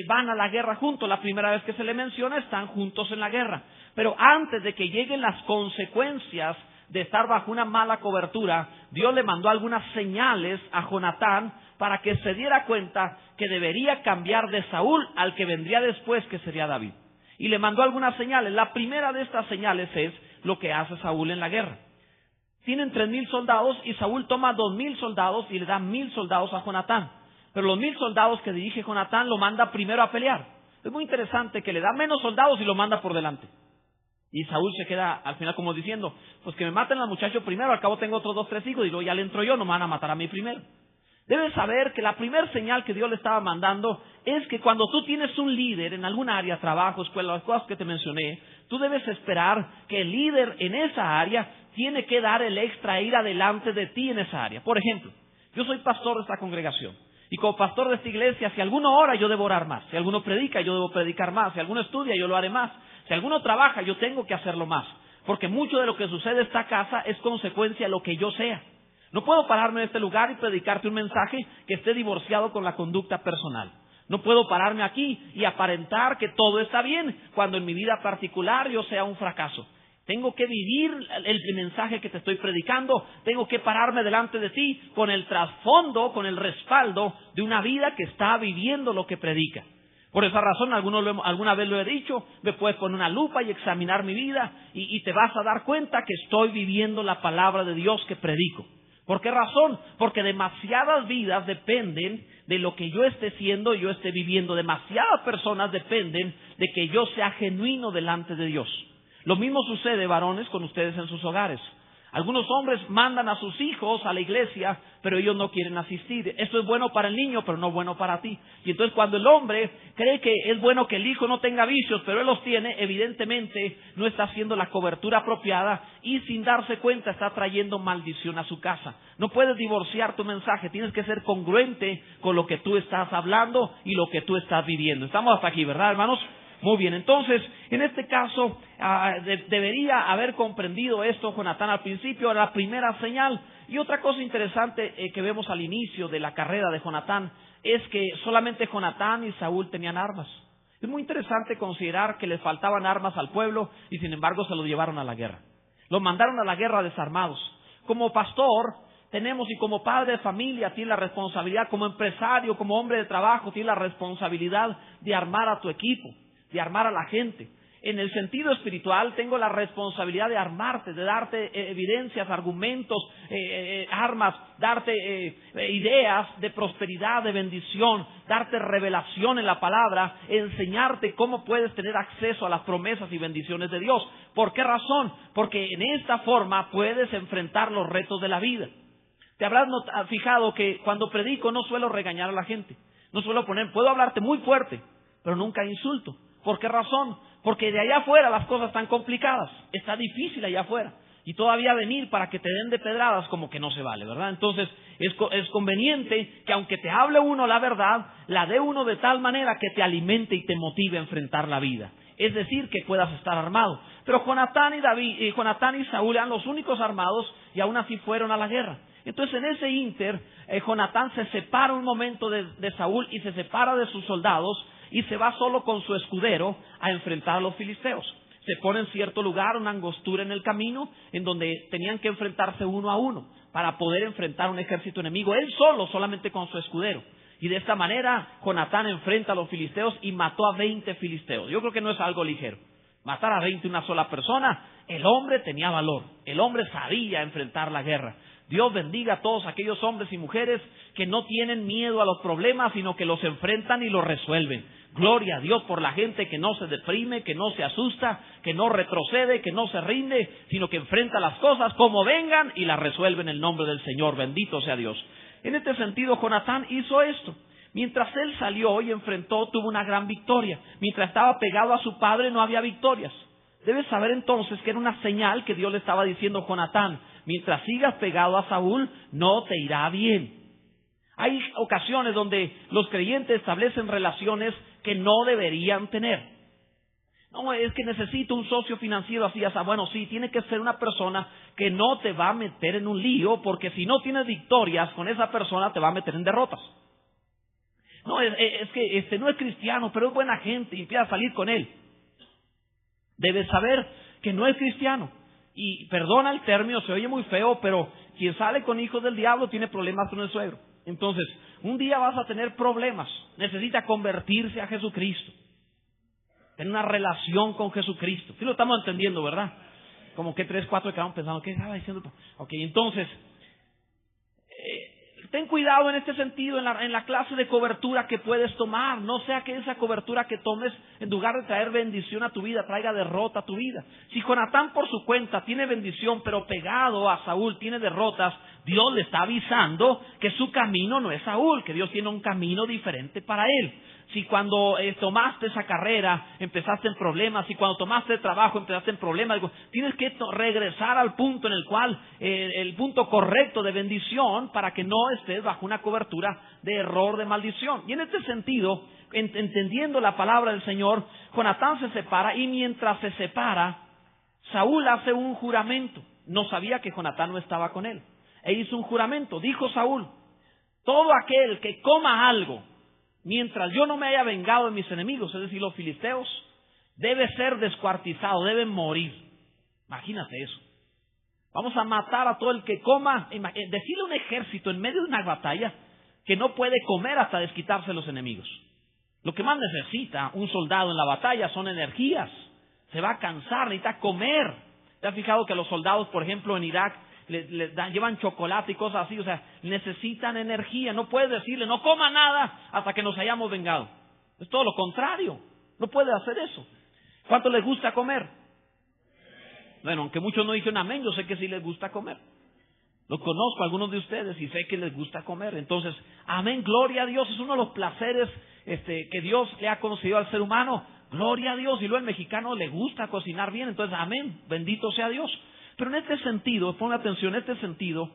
van a la guerra juntos. La primera vez que se le menciona, están juntos en la guerra. Pero antes de que lleguen las consecuencias de estar bajo una mala cobertura, Dios le mandó algunas señales a Jonatán para que se diera cuenta que debería cambiar de Saúl al que vendría después, que sería David. Y le mandó algunas señales. La primera de estas señales es lo que hace Saúl en la guerra. Tienen 3,000 soldados y Saúl toma 2,000 soldados y le da 1,000 soldados a Jonatán. Pero los 1,000 soldados que dirige Jonatán lo manda primero a pelear. Es muy interesante que le da menos soldados y lo manda por delante. Y Saúl se queda al final como diciendo, pues que me maten al muchacho primero, al cabo tengo otros 2, 3 hijos y luego ya le entro yo, no me van a matar a mí primero. Debes saber que la primera señal que Dios le estaba mandando es que cuando tú tienes un líder en alguna área, trabajo, escuela, las cosas que te mencioné, tú debes esperar que el líder en esa área tiene que dar el extra e ir adelante de ti en esa área. Por ejemplo, yo soy pastor de esta congregación y como pastor de esta iglesia, si alguno ora, yo debo orar más. Si alguno predica, yo debo predicar más. Si alguno estudia, yo lo haré más. Si alguno trabaja, yo tengo que hacerlo más. Porque mucho de lo que sucede en esta casa es consecuencia de lo que yo sea. No puedo pararme en este lugar y predicarte un mensaje que esté divorciado con la conducta personal. No puedo pararme aquí y aparentar que todo está bien cuando en mi vida particular yo sea un fracaso. Tengo que vivir el mensaje que te estoy predicando. Tengo que pararme delante de ti con el trasfondo, con el respaldo de una vida que está viviendo lo que predica. Por esa razón, alguna vez lo he dicho, me puedes poner una lupa y examinar mi vida y te vas a dar cuenta que estoy viviendo la palabra de Dios que predico. ¿Por qué razón? Porque demasiadas vidas dependen de lo que yo esté siendo y yo esté viviendo. Demasiadas personas dependen de que yo sea genuino delante de Dios. Lo mismo sucede, varones, con ustedes en sus hogares. Algunos hombres mandan a sus hijos a la iglesia, pero ellos no quieren asistir. Esto es bueno para el niño, pero no bueno para ti. Y entonces cuando el hombre cree que es bueno que el hijo no tenga vicios, pero él los tiene, evidentemente no está haciendo la cobertura apropiada y sin darse cuenta está trayendo maldición a su casa. No puedes divorciar tu mensaje, tienes que ser congruente con lo que tú estás hablando y lo que tú estás viviendo. Estamos hasta aquí, ¿verdad, hermanos? Muy bien, entonces, en este caso, debería haber comprendido esto Jonatán al principio, era la primera señal. Y otra cosa interesante que vemos al inicio de la carrera de Jonatán es que solamente Jonatán y Saúl tenían armas. Es muy interesante considerar que les faltaban armas al pueblo y sin embargo se los llevaron a la guerra. Los mandaron a la guerra desarmados. Como pastor tenemos y como padre de familia tienes la responsabilidad, como empresario, como hombre de trabajo tienes la responsabilidad de armar a tu equipo, de armar a la gente. En el sentido espiritual tengo la responsabilidad de armarte, de darte evidencias, argumentos, armas, darte ideas de prosperidad, de bendición, darte revelación en la palabra, enseñarte cómo puedes tener acceso a las promesas y bendiciones de Dios. ¿Por qué razón? Porque en esta forma puedes enfrentar los retos de la vida. Te habrás fijado que cuando predico no suelo regañar a la gente, no suelo puedo hablarte muy fuerte, pero nunca insulto. ¿Por qué razón? Porque de allá afuera las cosas están complicadas, está difícil allá afuera. Y todavía venir para que te den de pedradas como que no se vale, ¿verdad? Entonces es conveniente que aunque te hable uno la verdad, la dé uno de tal manera que te alimente y te motive a enfrentar la vida. Es decir, que puedas estar armado. Pero Jonatán y Saúl eran los únicos armados y aún así fueron a la guerra. Entonces en ese ínter, Jonatán se separa un momento de Saúl y se separa de sus soldados y se va solo con su escudero a enfrentar a los filisteos. Se pone en cierto lugar, una angostura en el camino, en donde tenían que enfrentarse uno a uno para poder enfrentar un ejército enemigo. Él solo, solamente con su escudero. Y de esta manera, Jonatán enfrenta a los filisteos y mató a 20 filisteos. Yo creo que no es algo ligero. Matar a 20 una sola persona. El hombre tenía valor. El hombre sabía enfrentar la guerra. Dios bendiga a todos aquellos hombres y mujeres que no tienen miedo a los problemas, sino que los enfrentan y los resuelven. Gloria a Dios por la gente que no se deprime, que no se asusta, que no retrocede, que no se rinde, sino que enfrenta las cosas como vengan y las resuelve en el nombre del Señor. Bendito sea Dios. En este sentido, Jonatán hizo esto. Mientras él salió y enfrentó, tuvo una gran victoria. Mientras estaba pegado a su padre, no había victorias. Debes saber entonces que era una señal que Dios le estaba diciendo a Jonatán: mientras sigas pegado a Saúl, no te irá bien. Hay ocasiones donde los creyentes establecen relaciones que no deberían tener. No, es que necesito un socio financiero así. Bueno, sí, tiene que ser una persona que no te va a meter en un lío, porque si no tienes victorias con esa persona te va a meter en derrotas. No, es que no es cristiano, pero es buena gente, y empieza a salir con él. Debes saber que no es cristiano. Y perdona el término, se oye muy feo, pero quien sale con hijos del diablo tiene problemas con el suegro. Entonces, un día vas a tener problemas. Necesita convertirse a Jesucristo, tener una relación con Jesucristo. Sí lo estamos entendiendo, ¿verdad? Como que 3, 4 quedaron pensando, ¿qué estaba diciendo? Ok, entonces, ten cuidado en este sentido, en la clase de cobertura que puedes tomar. No sea que esa cobertura que tomes, en lugar de traer bendición a tu vida, traiga derrota a tu vida. Si Jonatán por su cuenta tiene bendición, pero pegado a Saúl tiene derrotas, Dios le está avisando que su camino no es Saúl, que Dios tiene un camino diferente para él. Si cuando tomaste esa carrera empezaste en problemas, si cuando tomaste trabajo empezaste en problemas, tienes que regresar al punto en el cual, el punto correcto de bendición, para que no estés bajo una cobertura de error, de maldición. Y en este sentido, entendiendo la palabra del Señor, Jonatán se separa, y mientras se separa, Saúl hace un juramento. No sabía que Jonatán no estaba con él. E hizo un juramento. Dijo Saúl: todo aquel que coma algo mientras yo no me haya vengado de mis enemigos, es decir, los filisteos, debe ser descuartizado, debe morir. Imagínate eso. Vamos a matar a todo el que coma. Decirle a un ejército en medio de una batalla que no puede comer hasta desquitarse de los enemigos. Lo que más necesita un soldado en la batalla son energías. Se va a cansar, necesita comer. ¿Te has fijado que los soldados, por ejemplo, en Irak, llevan chocolate y cosas así? O sea, necesitan energía. No puedes decirle, no coma nada hasta que nos hayamos vengado. Es todo lo contrario. No puede hacer eso. ¿Cuánto les gusta comer? Bueno, aunque muchos no dicen amén, yo sé que sí les gusta comer. Los conozco a algunos de ustedes y sé que les gusta comer. Entonces, amén, gloria a Dios. Es uno de los placeres que Dios le ha concedido al ser humano. Gloria a Dios. Y luego al mexicano le gusta cocinar bien. Entonces, amén, bendito sea Dios. Pero en este sentido, ponle atención, en este sentido,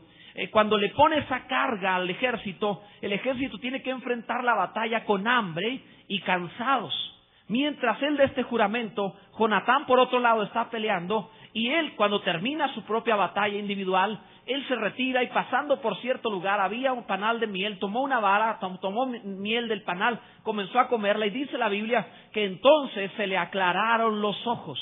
cuando le pone esa carga al ejército, el ejército tiene que enfrentar la batalla con hambre y cansados. Mientras él de este juramento, Jonatán por otro lado está peleando, y él, cuando termina su propia batalla individual, él se retira, y pasando por cierto lugar había un panal de miel, tomó una vara, tomó miel del panal, comenzó a comerla, y dice la Biblia que entonces se le aclararon los ojos.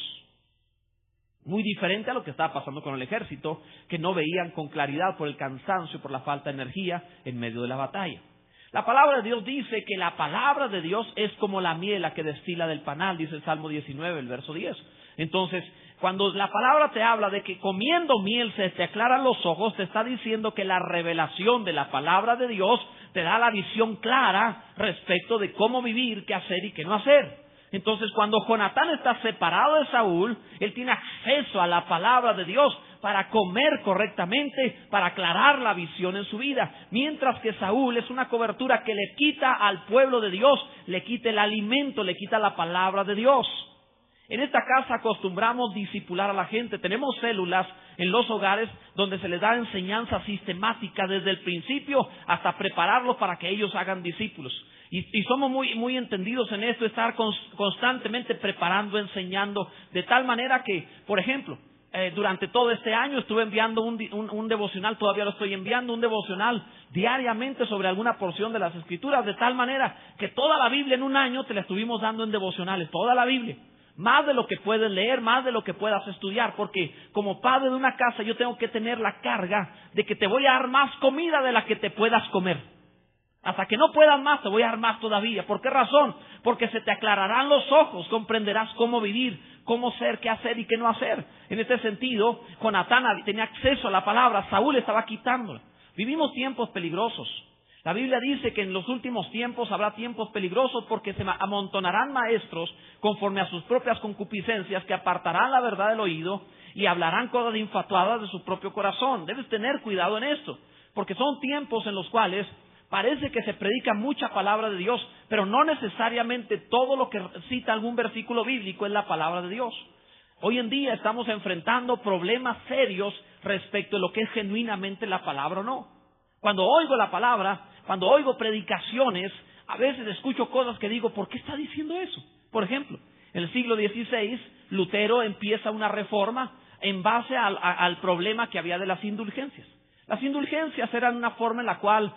Muy diferente a lo que estaba pasando con el ejército, que no veían con claridad por el cansancio, por la falta de energía en medio de la batalla. La palabra de Dios dice que la palabra de Dios es como la miel la que destila del panal, dice el Salmo 19, el verso 10. Entonces, cuando la palabra te habla de que comiendo miel se te aclaran los ojos, te está diciendo que la revelación de la palabra de Dios te da la visión clara respecto de cómo vivir, qué hacer y qué no hacer. Entonces, cuando Jonatán está separado de Saúl, él tiene acceso a la palabra de Dios para comer correctamente, para aclarar la visión en su vida. Mientras que Saúl es una cobertura que le quita al pueblo de Dios, le quita el alimento, le quita la palabra de Dios. En esta casa acostumbramos discipular a la gente. Tenemos células en los hogares donde se les da enseñanza sistemática desde el principio hasta prepararlos para que ellos hagan discípulos. Y somos muy entendidos en esto, estar constantemente preparando, enseñando, de tal manera que, por ejemplo, durante todo este año estuve enviando un devocional, todavía lo estoy enviando, un devocional diariamente sobre alguna porción de las Escrituras, de tal manera que toda la Biblia en un año te la estuvimos dando en devocionales, toda la Biblia. Más de lo que puedes leer, más de lo que puedas estudiar, porque como padre de una casa yo tengo que tener la carga de que te voy a dar más comida de la que te puedas comer. Hasta que no puedas más, te voy a dar más todavía. ¿Por qué razón? Porque se te aclararán los ojos, comprenderás cómo vivir, cómo ser, qué hacer y qué no hacer. En este sentido, Jonatán tenía acceso a la palabra, Saúl estaba quitándola. Vivimos tiempos peligrosos. La Biblia dice que en los últimos tiempos habrá tiempos peligrosos porque se amontonarán maestros conforme a sus propias concupiscencias, que apartarán la verdad del oído y hablarán cosas infatuadas de su propio corazón. Debes tener cuidado en esto, porque son tiempos en los cuales parece que se predica mucha palabra de Dios, pero no necesariamente todo lo que cita algún versículo bíblico es la palabra de Dios. Hoy en día estamos enfrentando problemas serios respecto a lo que es genuinamente la palabra o no. Cuando oigo la palabra, cuando oigo predicaciones, a veces escucho cosas que digo, ¿por qué está diciendo eso? Por ejemplo, en el siglo XVI, Lutero empieza una reforma en base al problema que había de las indulgencias. Las indulgencias eran una forma en la cual